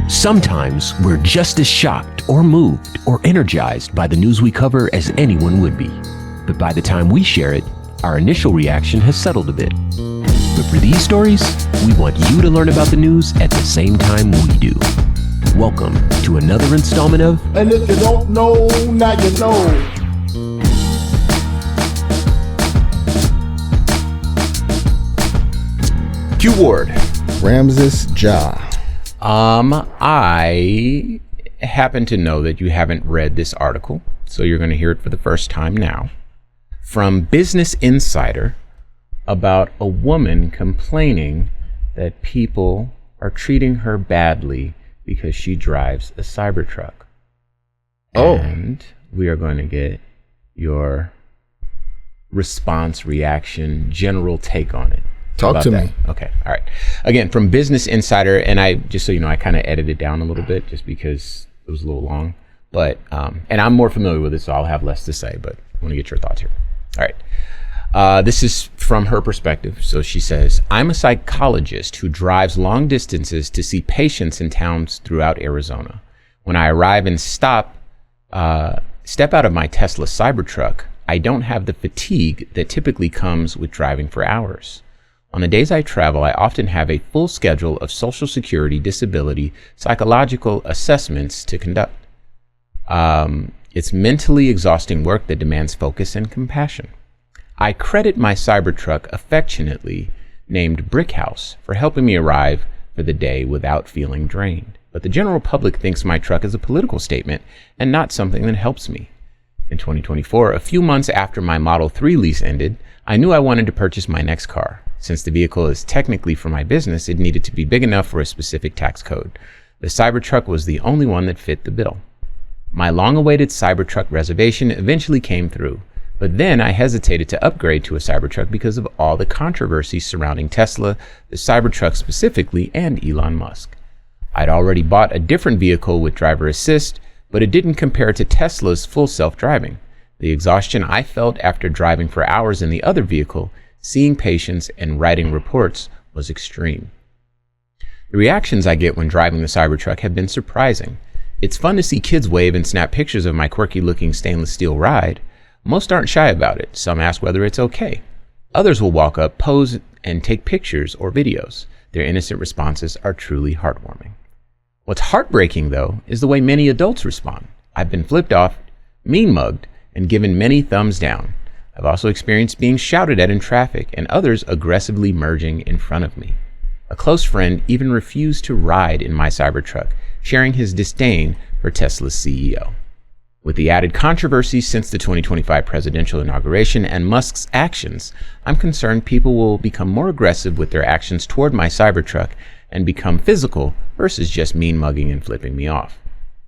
Sometimes we're just as shocked or moved or energized by the news we cover as anyone would be. But by the time we share it, our initial reaction has settled a bit. But for these stories, we want you to learn about the news at the same time we do. Welcome to another installment of And if you don't know, now you know. Q Ward. Ramses Ja. I happen to know that you haven't read this article, so you're going to hear it for the first time now. From Business Insider about a woman complaining that people are treating her badly because she drives a Cybertruck. Oh. And we are going to get your response, reaction, general take on it. Talk to me. Okay. All right. Again, from Business Insider, and I, just so you know, I kind of edited down a little bit just because it was a little long. But, and I'm more familiar with it, so I'll have less to say, but I want to get your thoughts here. All right. This is from her perspective. So she says, I'm a psychologist who drives long distances to see patients in towns throughout Arizona. When I arrive and step out of my Tesla Cybertruck, I don't have the fatigue that typically comes with driving for hours. On the days I travel, I often have a full schedule of Social Security, disability, psychological assessments to conduct. It's mentally exhausting work that demands focus and compassion. I credit my Cybertruck, affectionately named Brick House, for helping me arrive for the day without feeling drained. But the general public thinks my truck is a political statement and not something that helps me. In 2024, a few months after my Model 3 lease ended, I knew I wanted to purchase my next car. Since the vehicle is technically for my business, it needed to be big enough for a specific tax code. The Cybertruck was the only one that fit the bill. My long-awaited Cybertruck reservation eventually came through, but then I hesitated to upgrade to a Cybertruck because of all the controversy surrounding Tesla, the Cybertruck specifically, and Elon Musk. I'd already bought a different vehicle with driver assist, but it didn't compare to Tesla's full self-driving. The exhaustion I felt after driving for hours in the other vehicle, seeing patients and writing reports, was extreme. The reactions I get when driving the Cybertruck have been surprising. It's fun to see kids wave and snap pictures of my quirky-looking stainless steel ride. Most aren't shy about it. Some ask whether it's okay. Others will walk up, pose, and take pictures or videos. Their innocent responses are truly heartwarming. What's heartbreaking, though, is the way many adults respond. I've been flipped off, mean-mugged, and given many thumbs down. I've also experienced being shouted at in traffic and others aggressively merging in front of me. A close friend even refused to ride in my Cybertruck, sharing his disdain for Tesla's CEO. With the added controversy since the 2025 presidential inauguration and Musk's actions, I'm concerned people will become more aggressive with their actions toward my Cybertruck and become physical versus just mean mugging and flipping me off.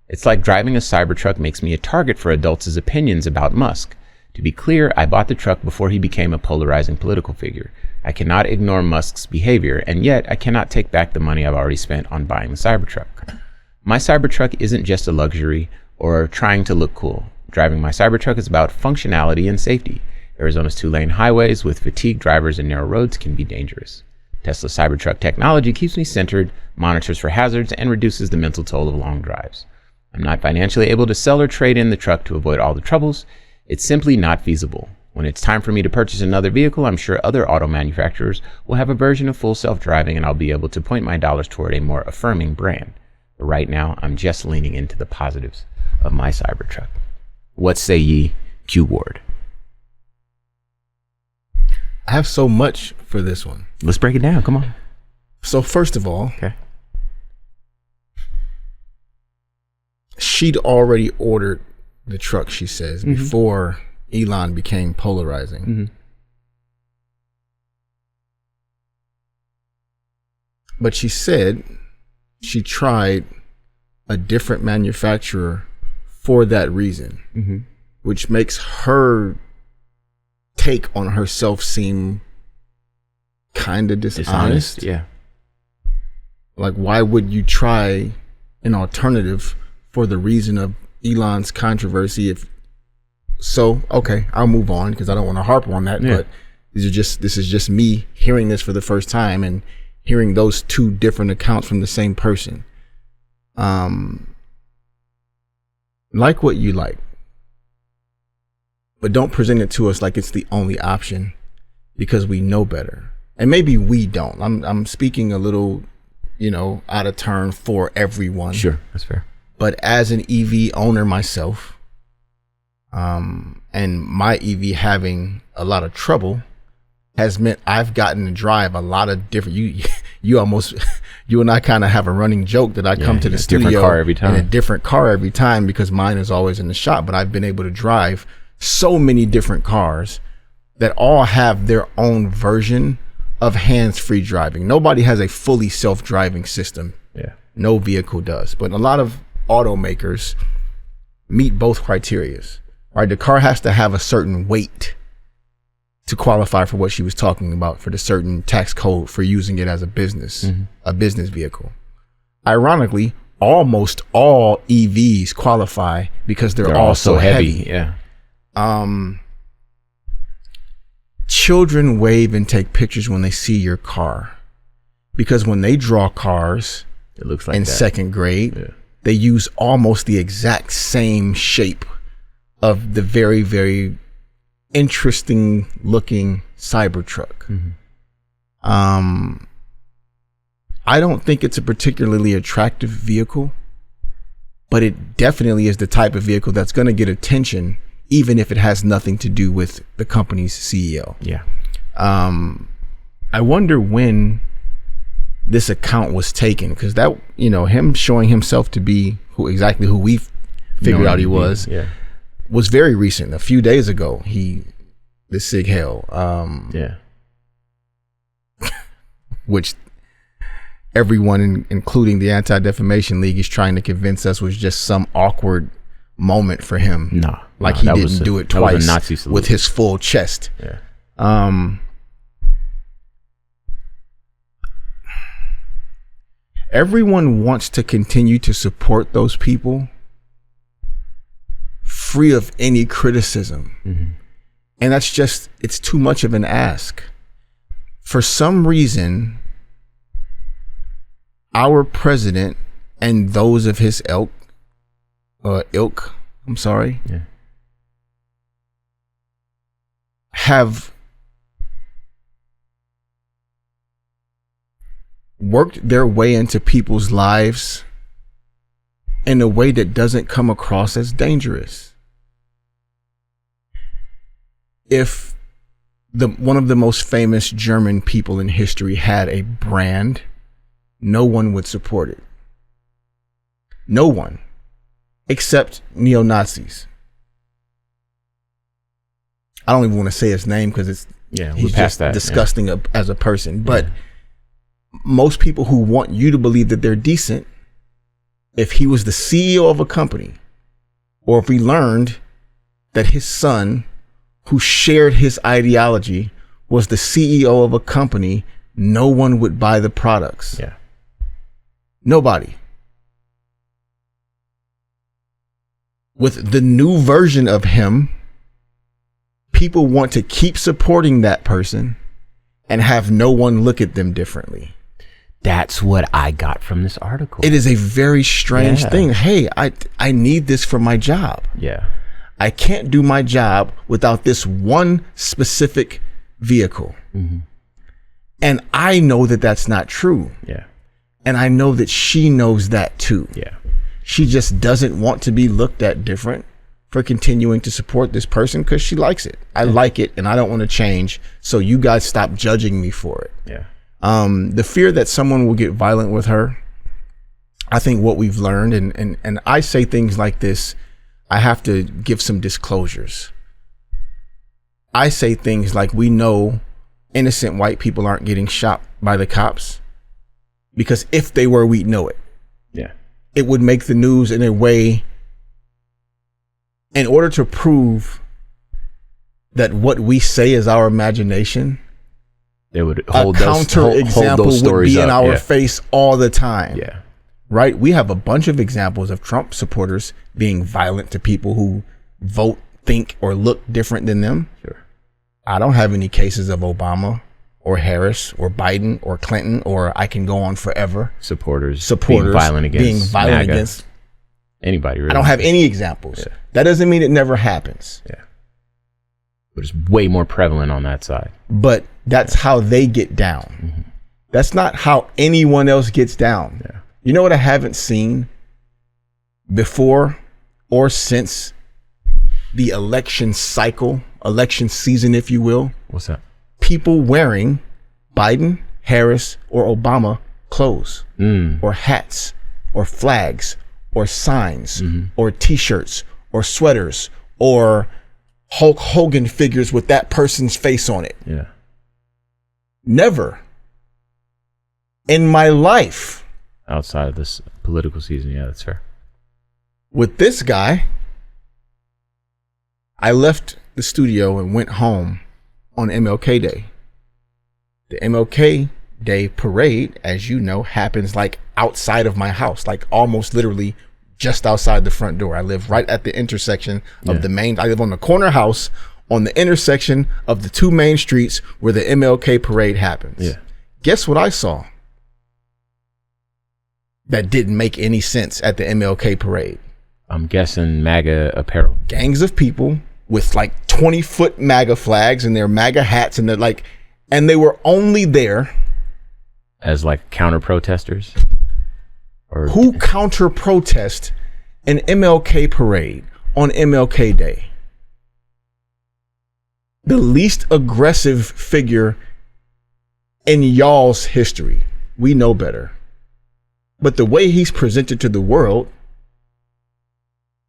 It's like driving a Cybertruck makes me a target for adults' opinions about Musk. To be clear, I bought the truck before he became a polarizing political figure. I cannot ignore Musk's behavior, and yet I cannot take back the money I've already spent on buying the Cybertruck. My Cybertruck isn't just a luxury or trying to look cool. Driving my Cybertruck is about functionality and safety. Arizona's two-lane highways with fatigued drivers and narrow roads can be dangerous. Tesla Cybertruck technology keeps me centered, monitors for hazards, and reduces the mental toll of long drives. I'm not financially able to sell or trade in the truck to avoid all the troubles. It's simply not feasible. When it's time for me to purchase another vehicle, I'm sure other auto manufacturers will have a version of full self-driving and I'll be able to point my dollars toward a more affirming brand. But right now, I'm just leaning into the positives of my Cybertruck. What say ye, Q Ward? I have so much for this one. Let's break it down. Come on. So first of all, Okay. she'd already ordered the truck, she says, before Elon became polarizing. Mm-hmm. But she said she tried a different manufacturer for that reason, which makes her take on herself seem kind of dishonest. Yeah. Like, why would you try an alternative for the reason of Elon's controversy? Okay, I'll move on because I don't want to harp on that. Yeah. But this is just me hearing this for the first time and hearing those two different accounts from the same person. Like what you like, but don't present it to us like it's the only option, because we know better. And maybe we don't. I'm speaking a little, out of turn for everyone. Sure, that's fair. But as an EV owner myself, and my EV having a lot of trouble has meant I've gotten to drive a lot of different. You and I kind of have a running joke that I come to the studio different car every time. in a different car every time, because mine is always in the shop. But I've been able to drive so many different cars that all have their own version of hands-free driving. Nobody has a fully self-driving system. Yeah. No vehicle does. But a lot of automakers meet both criterias. Right? The car has to have a certain weight to qualify for what she was talking about, for the certain tax code for using it as a business, a business vehicle. Ironically, almost all EVs qualify because they're all so heavy. Yeah. Children wave and take pictures when they see your car, because when they draw cars, It looks like in that. second grade, Yeah. they use almost the exact same shape of the very, very interesting looking Cybertruck. I don't think it's a particularly attractive vehicle, but it definitely is the type of vehicle that's going to get attention, even if it has nothing to do with the company's CEO. Yeah. I wonder when this account was taken, because that, him showing himself to be who we figured out he was, Yeah. was very recent. A few days ago, the Sig Hell, Yeah. which everyone, including the Anti-Defamation League, is trying to convince us was just some awkward moment for him. No. Like no, he that didn't was do it that was a twice Nazi salute. with his full chest. Yeah. Everyone wants to continue to support those people free of any criticism. And that's just, it's too much of an ask. For some reason, our president and those of his ilk, Yeah. have worked their way into people's lives in a way that doesn't come across as dangerous. If one of the most famous German people in history had a brand, no one would support it. No one, except neo-Nazis. I don't even want to say his name because he's just disgusting as a person. But most people who want you to believe that they're decent, if he was the CEO of a company, or if we learned that his son, who shared his ideology, was the CEO of a company, no one would buy the products. Yeah. Nobody. With the new version of him, people want to keep supporting that person and have no one look at them differently. That's what I got from this article. It is a very strange thing. Hey, I need this for my job. Yeah. I can't do my job without this one specific vehicle. And I know that that's not true. Yeah. And I know that she knows that too. Yeah. She just doesn't want to be looked at different for continuing to support this person because she likes it. I like it and I don't want to change. So you guys stop judging me for it. Yeah. The fear that someone will get violent with her, I think what we've learned, and I say things like this, I have to give some disclosures. I say things like, we know innocent white people aren't getting shot by the cops, because if they were, we'd know it. Yeah. It would make the news in a way, in order to prove that what we say is our imagination, They would a hold counter example those would stories be in up. our face all the time. Yeah. Right? We have a bunch of examples of Trump supporters being violent to people who vote, think, or look different than them. Sure. I don't have any cases of Obama or Harris or Biden or Clinton, or I can go on forever. Supporters Being violent against MAGA. Anybody, really. I don't have any examples. Yeah. That doesn't mean it never happens. Yeah. But it's way more prevalent on that side. But that's how they get down. Mm-hmm. That's not how anyone else gets down. Yeah. You know what I haven't seen before or since the election cycle, election season, if you will? What's that? People wearing Biden, Harris, or Obama clothes or hats or flags or signs or t-shirts or sweaters or Hulk Hogan figures with that person's face on it. Yeah. Never in my life. Outside of this political season, yeah, that's fair. With this guy, I left the studio and went home on MLK Day. The MLK Day parade, as you know, happens like outside of my house, like almost literally just outside the front door. I live right at the intersection of the main. I live on the corner house on the intersection of the two main streets where the MLK parade happens. Yeah. Guess what I saw that didn't make any sense at the MLK parade? I'm guessing MAGA apparel. Gangs of people with like 20-foot MAGA flags and their MAGA hats, and they're like, and they were only there As like counter protesters? Or who counter protest an MLK parade on MLK Day? The least aggressive figure in y'all's history. We know better. But the way he's presented to the world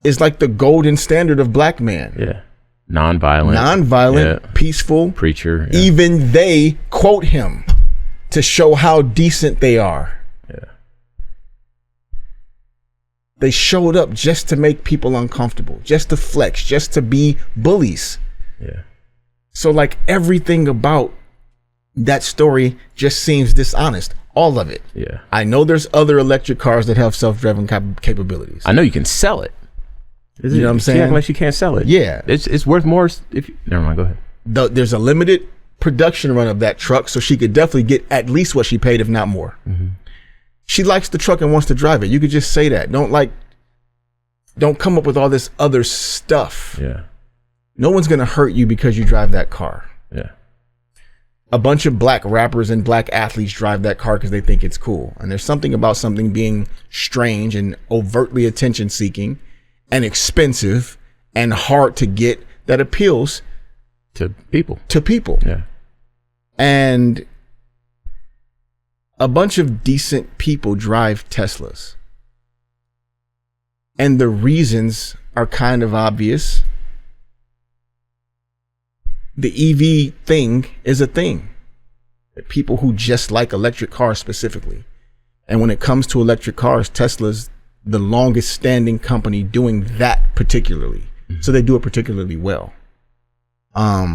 is like the golden standard of black man. Yeah. Nonviolent, peaceful preacher. Yeah. Even they quote him to show how decent they are. Yeah. They showed up just to make people uncomfortable, just to flex, just to be bullies. Yeah. So like everything about that story just seems dishonest. All of it. Yeah. I know there's other electric cars that have self-driving capabilities. I know you can sell it. You know what I'm saying? Unless you can't sell it. Yeah. It's worth more if you, never mind, go ahead. There's a limited production run of that truck, so she could definitely get at least what she paid, if not more. Mm-hmm. She likes the truck and wants to drive it. You could just say that. Don't come up with all this other stuff. Yeah. No one's going to hurt you because you drive that car. Yeah. A bunch of black rappers and black athletes drive that car because they think it's cool. And there's something about something being strange and overtly attention seeking and expensive and hard to get that appeals to people. Yeah. And a bunch of decent people drive Teslas. And the reasons are kind of obvious. The EV thing is a thing. People who just like electric cars specifically. And when it comes to electric cars, Tesla's the longest standing company doing that particularly. Mm-hmm. So they do it particularly well. But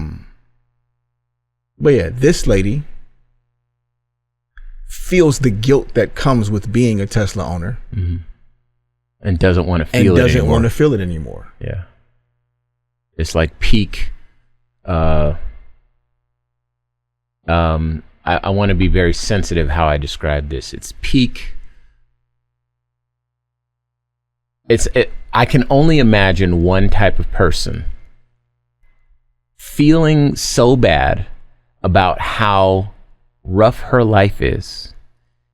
yeah, this lady feels the guilt that comes with being a Tesla owner. Mm-hmm. And doesn't want to feel it anymore. Yeah. It's like peak. I want to be very sensitive how I describe this. It's peak. I can only imagine one type of person feeling so bad about how rough her life is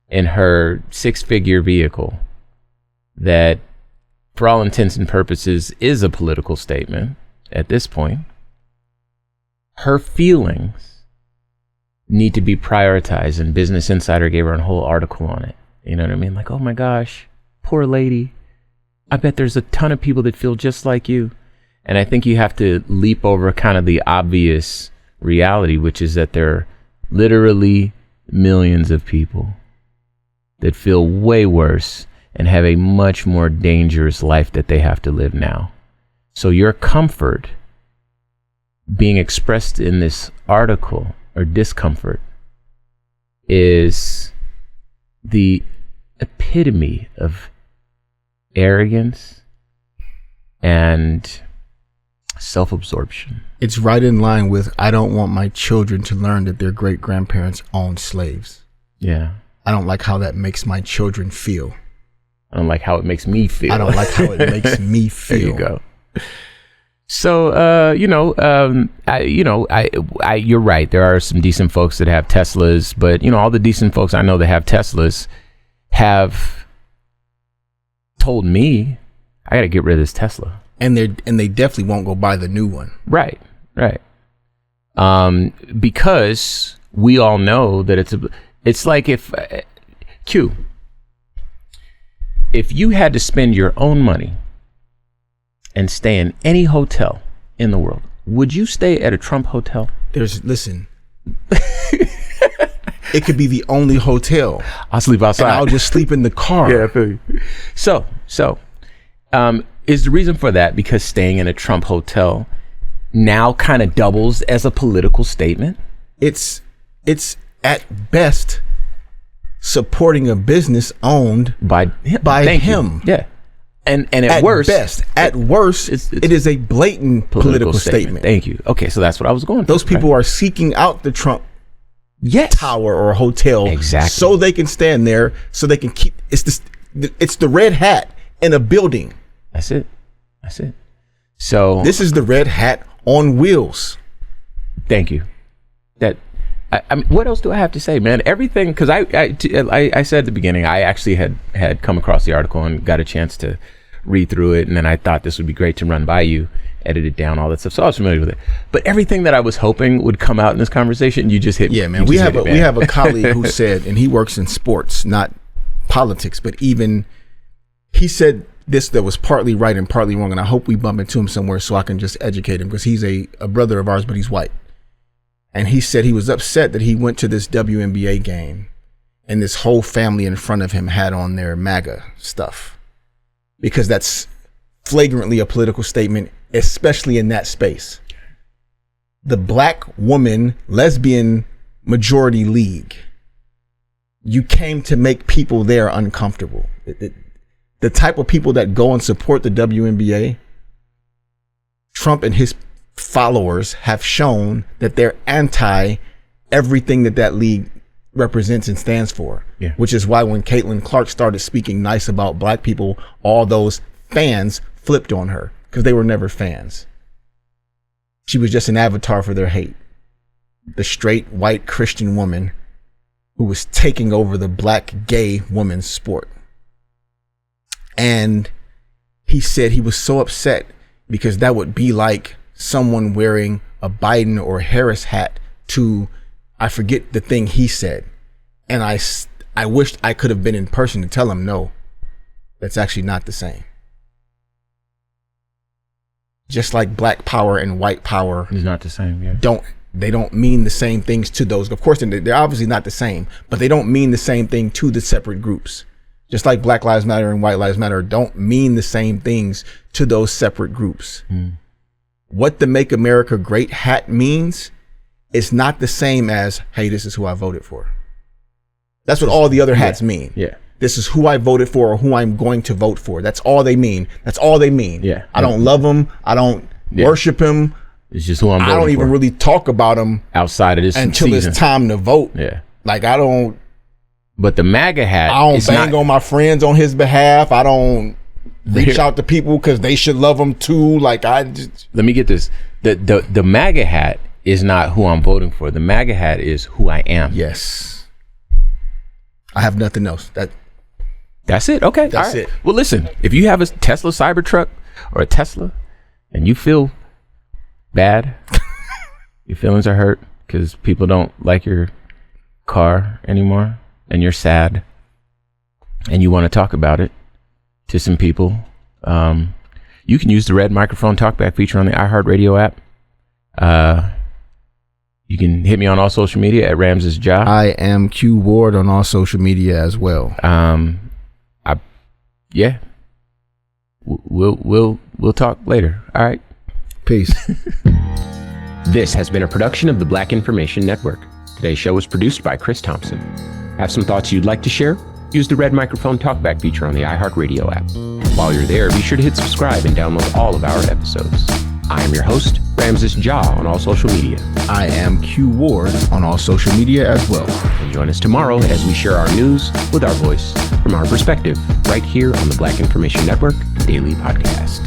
in her 6-figure vehicle that, for all intents and purposes, is a political statement at this point. Her feelings need to be prioritized, and Business Insider gave her a whole article on it. You know what I mean? Like, oh my gosh, poor lady. I bet there's a ton of people that feel just like you. And I think you have to leap over kind of the obvious reality, which is that there are literally millions of people that feel way worse and have a much more dangerous life that they have to live now. So your comfort being expressed in this article, or discomfort, is the epitome of arrogance and Self-absorption. It's right in line with, I don't want my children to learn that their great grandparents owned slaves. Yeah. I don't like how that makes my children feel. I don't like how it makes me feel. I don't like how it makes me feel. There you go. So, you're right. There are some decent folks that have Teslas, but all the decent folks I know that have Teslas have told me I got to get rid of this Tesla. And they definitely won't go buy the new one. Right. Because we all know that it's like if you had to spend your own money and stay in any hotel in the world, would you stay at a Trump hotel? Listen, it could be the only hotel. I'll sleep outside. And I'll just sleep in the car. Yeah, I feel you. So, is the reason for that because staying in a Trump hotel now kind of doubles as a political statement? It's at best supporting a business owned by him. Yeah. And at worst, it is a blatant political statement. Thank you. Okay, so that's what I was going for. Those people are seeking out the Trump tower or hotel so they can stand there, so they can keep it's the red hat in a building. That's it. So this is the red hat on wheels. Thank you. I mean, what else do I have to say, man? Everything, because I said at the beginning, I actually had come across the article and got a chance to read through it, and then I thought this would be great to run by you, edit it down, all that stuff. So I was familiar with it. But everything that I was hoping would come out in this conversation, you just hit. Yeah, man. We have a colleague who said, and he works in sports, not politics, but even he said this that was partly right and partly wrong, and I hope we bump into him somewhere so I can just educate him, because he's a brother of ours, but he's white. And he said he was upset that he went to this WNBA game and this whole family in front of him had on their MAGA stuff, because that's flagrantly a political statement, especially in that space. The black woman lesbian majority league, you came to make people there uncomfortable. The type of people that go and support the WNBA, Trump and his followers have shown that they're anti everything that league represents and stands for. Yeah. Which is why when Caitlin Clark started speaking nice about black people, all those fans flipped on her, because they were never fans. She was just an avatar for their hate. The straight white Christian woman who was taking over the black gay woman's sport. And he said he was so upset because that would be like someone wearing a Biden or Harris hat to, I forget the thing he said. And I wished I could have been in person to tell him, no, that's actually not the same. Just like black power and white power is not the same. Yeah. They don't mean the same things to those. Of course, they're obviously not the same, but they don't mean the same thing to the separate groups. Just like Black Lives Matter and White Lives Matter don't mean the same things to those separate groups. What the Make America Great hat means is not the same as, hey, this is who I voted for. That's what all the other hats mean. Yeah. This is who I voted for or who I'm going to vote for. That's all they mean. Yeah. I don't love him. I don't worship him. It's just who I'm voting for. I don't even really talk about him outside of this until season. It's time to vote. Yeah. Like I don't. But the MAGA hat. I don't bang on my friends on his behalf. I don't reach out to people because they should love him too. Like I just. Let me get this. The MAGA hat is not who I'm voting for. The MAGA hat is who I am. Yes. I have nothing else. That's it. Okay. That's it. Well, listen, if you have a Tesla Cybertruck or a Tesla and you feel bad, your feelings are hurt because people don't like your car anymore, and you're sad and you want to talk about it to some people, you can use the red microphone talkback feature on the iHeartRadio app. You can hit me on all social media at Ramses Ja. I am Q Ward on all social media as well. Yeah. We'll talk later. All right. Peace. This has been a production of the Black Information Network. Today's show was produced by Chris Thompson. Have some thoughts you'd like to share? Use the red microphone talkback feature on the iHeartRadio app. While you're there, be sure to hit subscribe and download all of our episodes. I am your host, Ramses Ja, on all social media. I am Q Ward on all social media as well. And join us tomorrow as we share our news with our voice from our perspective, right here on the Black Information Network Daily Podcast.